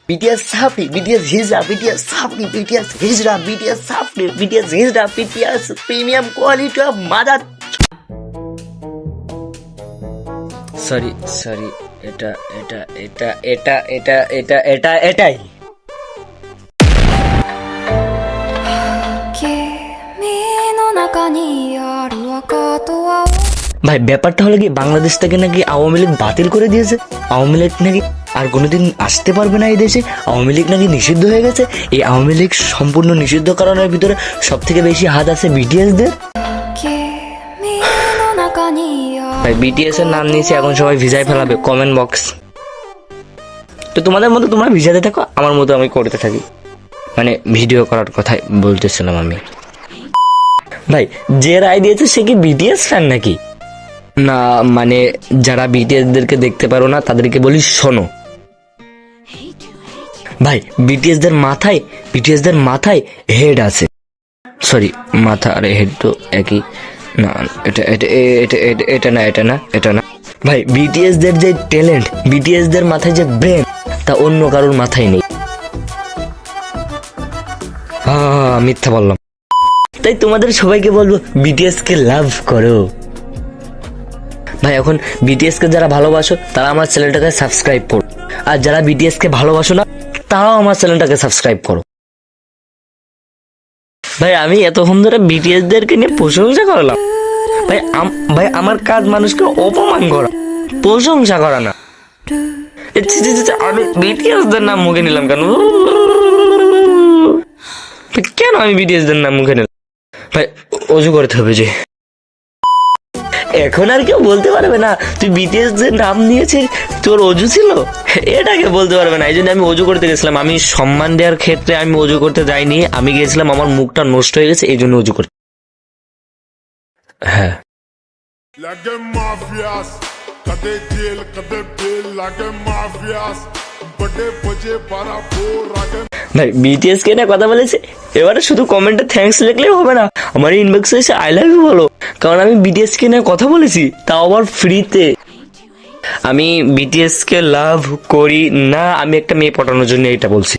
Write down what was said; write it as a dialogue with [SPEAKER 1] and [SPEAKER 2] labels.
[SPEAKER 1] BTS Safri, BTS Hijra, BTS Safri, BTS Hijra, BTS Safri, BTS Hijra, BTS Premium Quality of Mother. Sorry, এটাই ভাই ব্যাপারটা হলো কি বাংলাদেশ থেকে নাকি আওয়ামী লীগ বাতিল করে দিয়েছে। আওয়ামী লীগ নাকি আর কোনোদিন আসতে পারবে না এই দেশে। আওয়ামী লীগ নাকি নিষিদ্ধ হয়ে গেছে। এই আওয়ামী লীগ সম্পূর্ণ নিষিদ্ধ কারণের ভিতরে সব থেকে বেশি হাত আছে BTS দের। ভাই BTS এর নাম নিয়েছে, এখন সবাই ভিজায় ফেলাবে কমেন্ট বক্স। তো তোমাদের মতো তোমরা ভিজাতে থাকো, আমার মতো আমি করতে থাকি। মানে ভিডিও করার কথাই বলতেছিলাম আমি। ভাই যে রায় দিয়েছে সে কি BTS ফ্যান নাকি? না মানে যারা BTS দেরকে দেখতে পারো না তাদেরকে বলি শোনো। ভাই BTS দের মাথায় হেড আছে। সরি, মাথা আর হেড তো একই না। এটা না ভাই BTS দের যে ট্যালেন্ট, BTS দের মাথায় যে ব্রেন, তা অন্য কারোর মাথায় নেই। মিথ্যা বললাম। তাই তোমাদের সবাইকে বলবো BTS কে লাভ করো। ভাই এখন BTS কে যারা ভালোবাসো তারা আমার চ্যানেলটাকে সাবস্ক্রাইব করো, আর যারা BTS কে ভালোবাসো না তারাও আমার চ্যানেলটাকে সাবস্ক্রাইব করো। ভাই আমি এতক্ষণ ধরে BTS দেরকে নিয়ে প্রশংসা করলাম। ভাই আমার কাজ মানুষকে অপমান করা, প্রশংসা করা না। আমি BTS দের নাম মুখে নিলাম কেন আমি BTS দের নাম মুখে নিলাম? ভাই অজু করতে হবে যে। এখন আর কেউ বলতে পারবে না তুই BTS দের নাম নিয়েছিস, তোর অজু ছিল, এটাকে বলতে পারবে না। এই জন্য আমি অজু করতে গেছিলাম। আমি সম্মান দেওয়ার ক্ষেত্রে আমি অজু করতে যাইনি, আমি গেছিলাম আমার মুখটা নষ্ট হয়ে গেছে এই জন্য অজু করতে। হ্যাঁ ভাই BTS কে না কথা বলেছে, এবারে শুধু কমেন্টে থ্যাঙ্কস লিখলেই হবে না, আমার ইনবক্সে এসে আই লাভ ইউ বলো। কারণ আমি BTS কে নিয়ে কথা বলেছি, তাও আবার ফ্রিতে। আমি BTS কে লাভ করি না, আমি একটা মেয়ে পটানোর জন্য এটা বলছি।